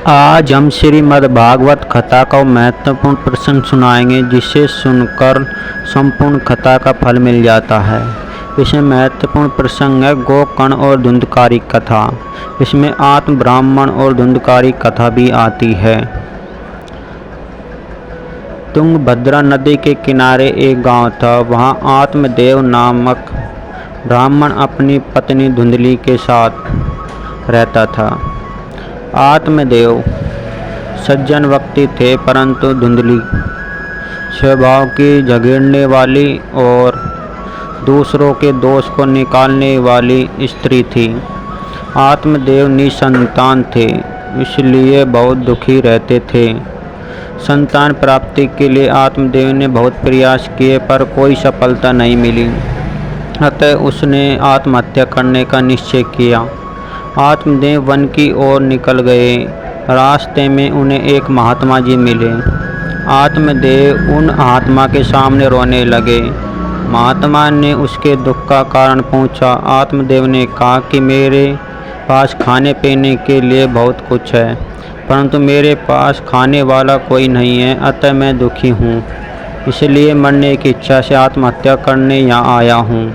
आज हम श्रीमद् भागवत कथा का महत्वपूर्ण प्रसंग सुनाएंगे, जिसे सुनकर संपूर्ण कथा का फल मिल जाता है। इसमें महत्वपूर्ण प्रसंग है गोकर्ण और धुंधकारी कथा। इसमें आत्म ब्राह्मण और धुंधकारी कथा भी आती है। तुंगभद्रा नदी के किनारे एक गांव था। वहां आत्मदेव नामक ब्राह्मण अपनी पत्नी धुंधली के साथ रहता था। आत्मदेव सज्जन व्यक्ति थे, परंतु धुंधली स्वभाव की झगड़ने वाली और दूसरों के दोष को निकालने वाली स्त्री थी। आत्मदेव निसंतान थे, इसलिए बहुत दुखी रहते थे। संतान प्राप्ति के लिए आत्मदेव ने बहुत प्रयास किए, पर कोई सफलता नहीं मिली। अतः उसने आत्महत्या करने का निश्चय किया। आत्मदेव वन की ओर निकल गए। रास्ते में उन्हें एक महात्मा जी मिले। आत्मदेव उन महात्मा के सामने रोने लगे। महात्मा ने उसके दुख का कारण पूछा। आत्मदेव ने कहा कि मेरे पास खाने पीने के लिए बहुत कुछ है, परंतु मेरे पास खाने वाला कोई नहीं है, अतः मैं दुखी हूँ। इसलिए मरने की इच्छा से आत्महत्या करने यहाँ आया हूँ।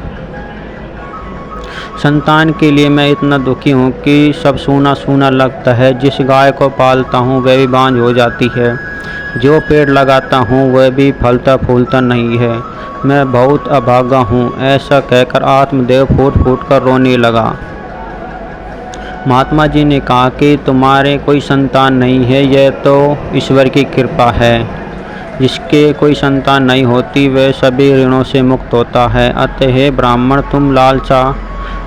संतान के लिए मैं इतना दुखी हूँ कि सब सूना सूना लगता है। जिस गाय को पालता हूँ वह भी बांझ हो जाती है। जो पेड़ लगाता हूँ वह भी फलता फूलता नहीं है। मैं बहुत अभागा हूँ। ऐसा कहकर आत्मदेव फूट फूट कर रोने लगा। महात्मा जी ने कहा कि तुम्हारे कोई संतान नहीं है, यह तो ईश्वर की कृपा है। जिसके कोई संतान नहीं होती वह सभी ऋणों से मुक्त होता है। अतः हे ब्राह्मण, तुम लालसा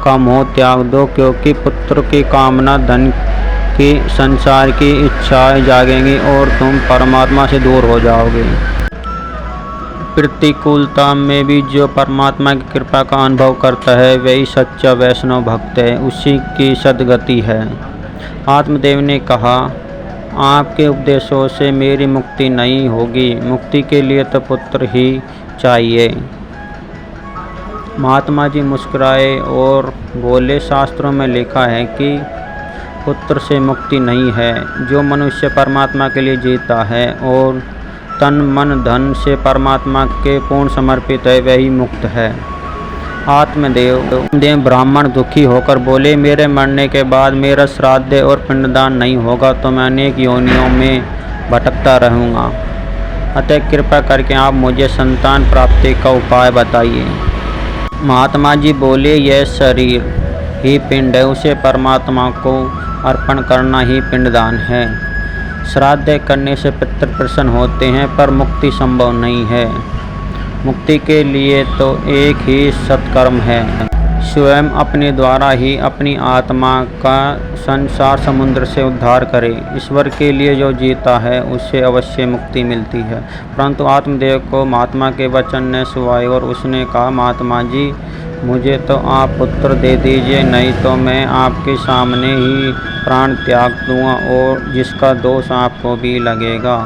का मोह त्याग दो, क्योंकि पुत्र की कामना, धन की, संसार की इच्छाएं जागेंगी और तुम परमात्मा से दूर हो जाओगे। प्रतिकूलता में भी जो परमात्मा की कृपा का अनुभव करता है वही सच्चा वैष्णव भक्त है, उसी की सद्गति है। आत्मदेव ने कहा, आपके उपदेशों से मेरी मुक्ति नहीं होगी। मुक्ति के लिए तो पुत्र ही चाहिए। महात्मा जी मुस्कुराए और बोले, शास्त्रों में लिखा है कि पुत्र से मुक्ति नहीं है। जो मनुष्य परमात्मा के लिए जीता है और तन मन धन से परमात्मा के पूर्ण समर्पित है, वही मुक्त है। आत्मदेव ब्राह्मण दुखी होकर बोले, मेरे मरने के बाद मेरा श्राद्ध और पिंडदान नहीं होगा तो मैं अनेक योनियों में भटकता रहूँगा। अतः कृपा करके आप मुझे संतान प्राप्ति का उपाय बताइए। महात्मा जी बोले, यह शरीर ही पिंड है, उसे परमात्मा को अर्पण करना ही पिंडदान है। श्राद्ध करने से पितृ प्रसन्न होते हैं, पर मुक्ति संभव नहीं है। मुक्ति के लिए तो एक ही सत्कर्म है, स्वयं अपने द्वारा ही अपनी आत्मा का संसार समुद्र से उद्धार करे। ईश्वर के लिए जो जीता है उससे अवश्य मुक्ति मिलती है। परंतु आत्मदेव को महात्मा के वचन ने सुहाए और उसने कहा, महात्मा जी, मुझे तो आप पुत्र दे दीजिए, नहीं तो मैं आपके सामने ही प्राण त्याग दूँगा और जिसका दोष आपको भी लगेगा।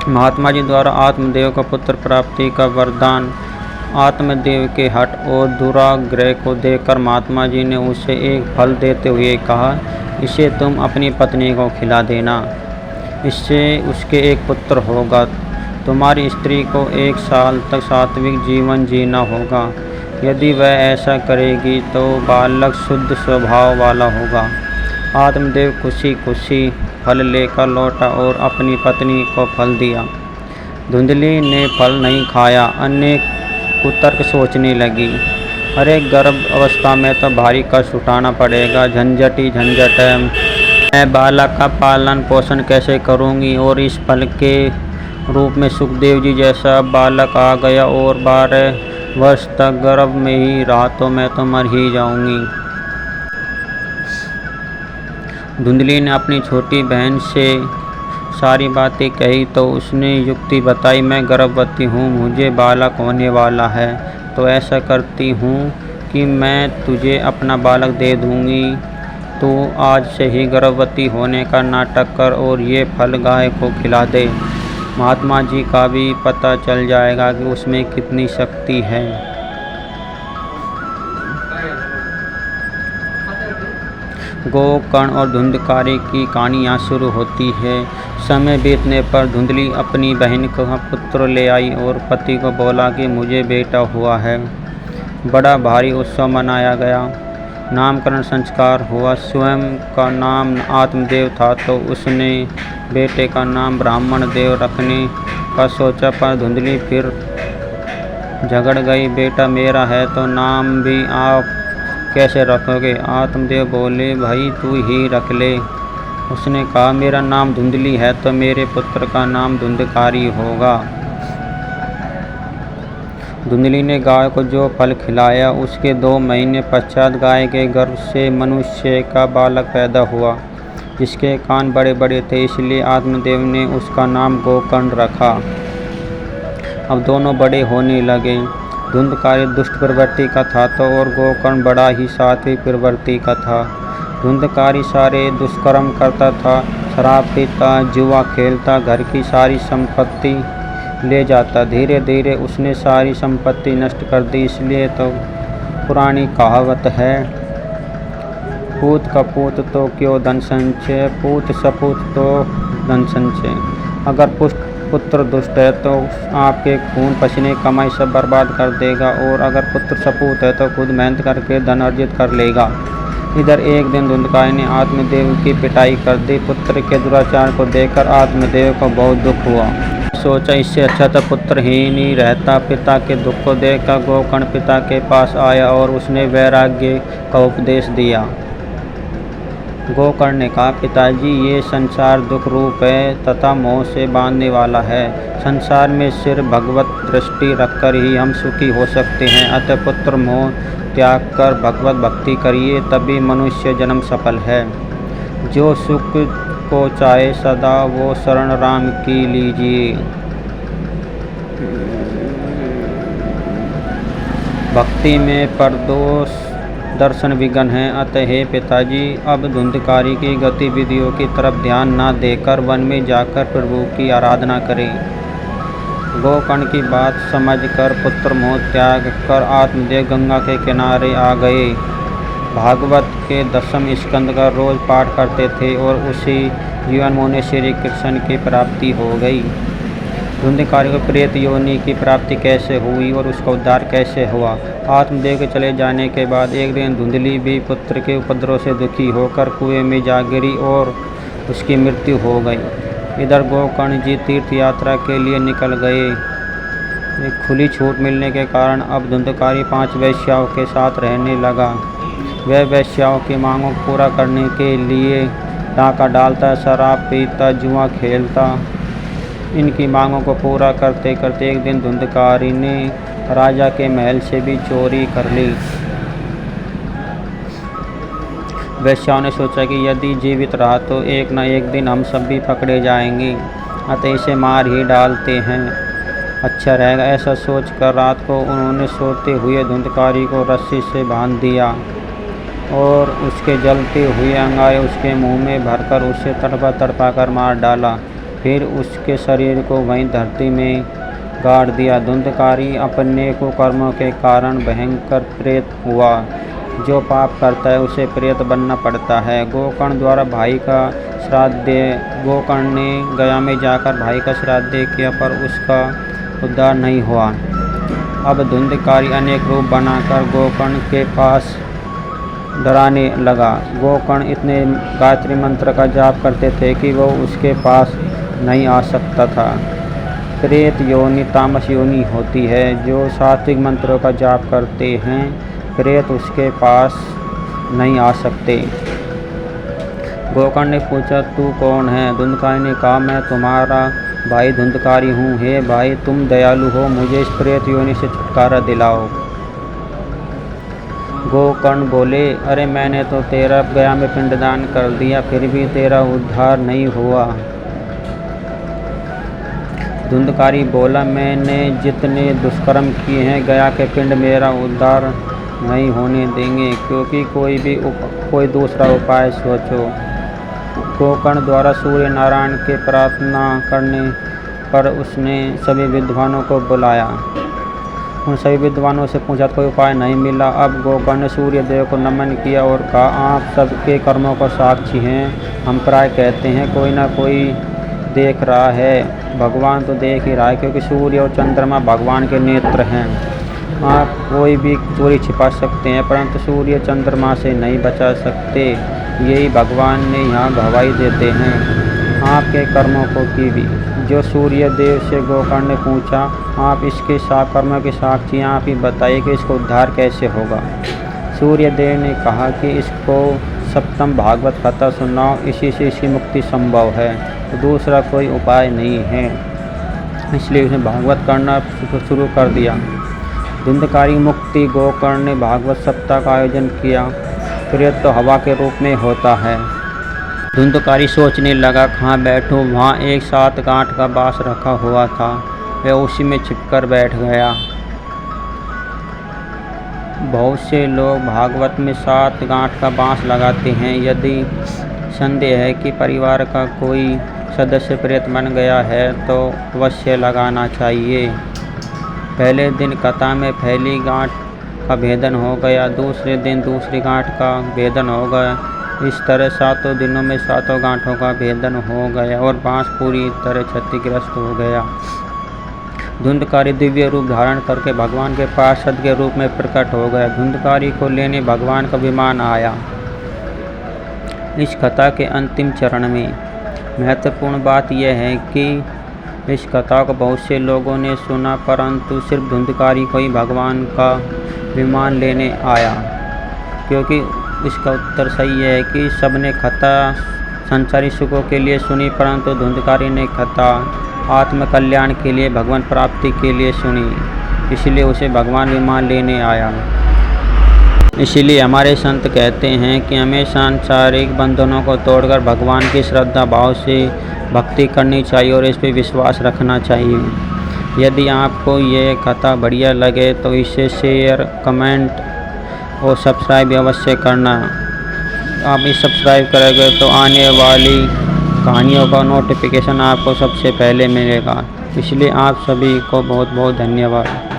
महात्मा जी द्वारा आत्मदेव को पुत्र प्राप्ति का वरदान आत्मदेव के हठ और दुराग्रह को देखकर महात्मा जी ने उसे एक फल देते हुए कहा, इसे तुम अपनी पत्नी को खिला देना, इससे उसके एक पुत्र होगा। तुम्हारी स्त्री को 1 साल तक सात्विक जीवन जीना होगा। यदि वह ऐसा करेगी तो बालक शुद्ध स्वभाव वाला होगा। आत्मदेव खुशी खुशी फल लेकर लौटा और अपनी पत्नी को फल दिया। धुंधली ने फल नहीं खाया। अनेक कुतर्क सोचने लगी, अरे गर्भ अवस्था में तो भारी कष्ट उठाना पड़ेगा, झंझट ही झंझट है। मैं बालक का पालन पोषण कैसे करूंगी? और इस फल के रूप में सुखदेव जी जैसा बालक आ गया और 12 वर्ष तक गर्भ में ही रहा तो मैं तो मर ही जाऊंगी। धुंधली ने अपनी छोटी बहन से सारी बातें कही तो उसने युक्ति बताई, मैं गर्भवती हूँ, मुझे बालक होने वाला है, तो ऐसा करती हूँ कि मैं तुझे अपना बालक दे दूँगी। तू आज से ही गर्भवती होने का नाटक कर और ये फल गाय को खिला दे। महात्मा जी का भी पता चल जाएगा कि उसमें कितनी शक्ति है। गोकर्ण और धुंधकारी की कहानी यहाँ शुरू होती है। समय बीतने पर धुंधली अपनी बहन का पुत्र ले आई और पति को बोला कि मुझे बेटा हुआ है। बड़ा भारी उत्सव मनाया गया। नामकरण संस्कार हुआ। स्वयं का नाम आत्मदेव था तो उसने बेटे का नाम ब्राह्मण देव रखने का सोचा, पर धुंधली फिर झगड़ गई। बेटा मेरा है तो नाम भी आप कैसे रखोगे? आत्मदेव बोले, भाई तू ही रख ले। उसने कहा, मेरा नाम धुंधली है तो मेरे पुत्र का नाम धुंधकारी होगा। धुंधली ने गाय को जो फल खिलाया, उसके 2 महीने पश्चात गाय के गर्भ से मनुष्य का बालक पैदा हुआ, जिसके कान बड़े बड़े थे, इसलिए आत्मदेव ने उसका नाम गोकर्ण रखा। अब दोनों बड़े होने लगे। धुंधकारी दुष्ट प्रवृत्ति का था तो और गोकर्ण बड़ा ही सात्विक प्रवृत्ति का था। धुंधकारी सारे दुष्कर्म करता था, शराब पीता, जुआ खेलता, घर की सारी संपत्ति ले जाता। धीरे धीरे उसने सारी संपत्ति नष्ट कर दी। इसलिए तो पुरानी कहावत है, पूत कपूत तो क्यों धन संचय, पूत सपूत तो धन संचय। अगर पुत्र दुष्ट है तो आपके खून पसीने कमाई सब बर्बाद कर देगा, और अगर पुत्र सपूत है तो खुद मेहनत करके धन अर्जित कर लेगा। इधर एक दिन धुंधकारी ने आत्मदेव की पिटाई कर दी। पुत्र के दुराचार को देखकर आत्मदेव को बहुत दुख हुआ। सोचा, इससे अच्छा तो पुत्र ही नहीं रहता। पिता के दुख को देखकर गोकर्ण पिता के पास आया और उसने वैराग्य का उपदेश दिया। गोकर्ण ने कहा, पिताजी, ये संसार दुख रूप है तथा मोह से बांधने वाला है। संसार में सिर्फ भगवत दृष्टि रखकर ही हम सुखी हो सकते हैं। अतः पुत्र मोह त्याग कर भगवत भक्ति करिए, तभी मनुष्य जन्म सफल है। जो सुख को चाहे सदा वो शरण राम की लीजिए। भक्ति में परदोष दर्शन विघ्न है। अतः हे पिताजी, अब धुंधकारी की गतिविधियों की तरफ ध्यान न देकर वन में जाकर प्रभु की आराधना करें। गोकर्ण की बात समझकर पुत्र मोह त्याग कर आत्मदेव गंगा के किनारे आ गए। भागवत के 10वें स्कंद का रोज पाठ करते थे और उसी जीवन में उन्हें श्री कृष्ण की प्राप्ति हो गई। धुंधकारी को प्रेत योनि की प्राप्ति कैसे हुई और उसका उद्धार कैसे हुआ? आत्मदेव के चले जाने के बाद एक दिन धुंधली भी पुत्र के उपद्रव से दुखी होकर कुएं में जा गिरी और उसकी मृत्यु हो गई। इधर गोकर्ण जी तीर्थ यात्रा के लिए निकल गए। एक खुली छूट मिलने के कारण अब धुंधकारी 5 वेश्याओं के साथ रहने लगा। वह वेश्याओं की मांगों को पूरा करने के लिए डाका डालता, शराब पीता, जुआ खेलता। इनकी मांगों को पूरा करते करते एक दिन धुंधकारी ने राजा के महल से भी चोरी कर ली। वेश्याओं ने सोचा कि यदि जीवित रहा तो एक न एक दिन हम सब भी पकड़े जाएंगे, अतः इसे मार ही डालते हैं, अच्छा रहेगा। ऐसा सोचकर रात को उन्होंने सोते हुए धुंधकारी को रस्सी से बांध दिया और उसके जलते हुए अंगारे उसके मुंह में भरकर उसे तड़पा तड़पा कर मार डाला। फिर उसके शरीर को वहीं धरती में गाड़ दिया। धुंधकारी अपने कुकर्मों के कारण भयंकर प्रेत हुआ। जो पाप करता है उसे प्रेत बनना पड़ता है। गोकर्ण द्वारा भाई का श्राद्ध दे। गोकर्ण ने गया में जाकर भाई का श्राद्ध किया, पर उसका उद्धार नहीं हुआ। अब धुंधकारी अनेक रूप बनाकर गोकर्ण के पास डराने लगा। गोकर्ण इतने गायत्री मंत्र का जाप करते थे कि वो उसके पास नहीं आ सकता था। प्रेत योनि तामस योनि होती है। जो सात्विक मंत्रों का जाप करते हैं, प्रेत उसके पास नहीं आ सकते। गोकर्ण ने पूछा, तू कौन है? धुंधकारी ने कहा, मैं तुम्हारा भाई धुंधकारी हूँ। हे भाई, तुम दयालु हो, मुझे इस प्रेत योनि से छुटकारा दिलाओ। गोकर्ण बोले, अरे मैंने तो तेरा गया में पिंडदान कर दिया, फिर भी तेरा उद्धार नहीं हुआ। धुंधकारी बोला, मैंने जितने दुष्कर्म किए हैं, गया के पिंड मेरा उद्धार नहीं होने देंगे, क्योंकि कोई दूसरा उपाय सोचो। गोकर्ण द्वारा सूर्य नारायण के प्रार्थना करने पर उसने सभी विद्वानों को बुलाया। उन सभी विद्वानों से पूछा, कोई उपाय नहीं मिला। अब गोकर्ण ने सूर्य देव को नमन किया और कहा, आप सबके कर्मों का साक्षी हैं। हम प्राय कहते हैं कोई ना कोई देख रहा है। भगवान तो देख ही रहा है, क्योंकि सूर्य और चंद्रमा भगवान के नेत्र हैं। आप कोई भी चोरी छिपा सकते हैं, परंतु सूर्य चंद्रमा से नहीं बचा सकते। यही भगवान ने यहाँ गवाही देते हैं आपके कर्मों को की भी। जो सूर्य देव से गोकर्ण ने पूछा, आप इसके कर्मों के साक्षी, आप ही बताइए कि इसको उद्धार कैसे होगा। सूर्य देव ने कहा कि इसको सप्तम भागवत कथा सुनाओ, इसी से इसकी मुक्ति संभव है, तो दूसरा कोई उपाय नहीं है। इसलिए उसने भागवत करना शुरू कर दिया। धुंधकारी मुक्ति गोकर्ण ने भागवत सप्ताह का आयोजन किया। प्रेत तो हवा के रूप में होता है। धुंधकारी सोचने लगा, कहाँ बैठूं। वहाँ एक 7 गांठ का बाँस रखा हुआ था, वह उसी में छिपकर बैठ गया। बहुत से लोग भागवत में 7 गांठ का बाँस लगाते हैं। यदि संदेह है कि परिवार का कोई सदस्य प्रेत बन गया है तो अवश्य लगाना चाहिए। पहले दिन कथा में पहली गांठ का भेदन हो गया, दूसरे दिन दूसरी गांठ का भेदन हो गया। इस तरह 7 दिनों में 7 गांठों का भेदन हो गया और बाँस पूरी तरह क्षतिग्रस्त हो गया। धुंधकारी दिव्य रूप धारण करके भगवान के पार्षद के रूप में प्रकट हो गया। धुंधकारी को लेने भगवान का विमान आया। इस कथा के अंतिम चरण में महत्वपूर्ण बात यह है कि इस कथा को बहुत से लोगों ने सुना, परंतु सिर्फ धुंधकारी को ही भगवान का विमान लेने आया। क्योंकि इसका उत्तर सही है कि सबने कथा संसारी सुखों के लिए सुनी, परंतु धुंधकारी ने कथा आत्म कल्याण के लिए, भगवान प्राप्ति के लिए सुनी, इसलिए उसे भगवान विमान लेने आया। इसीलिए हमारे संत कहते हैं कि हमें सांसारिक बंधनों को तोड़कर भगवान की श्रद्धा भाव से भक्ति करनी चाहिए और इस पर विश्वास रखना चाहिए। यदि आपको ये कथा बढ़िया लगे तो इसे शेयर, कमेंट और सब्सक्राइब अवश्य करना। आप इस सब्सक्राइब करेंगे तो आने वाली कहानियों का नोटिफिकेशन आपको सबसे पहले मिलेगा। इसलिए आप सभी को बहुत बहुत धन्यवाद।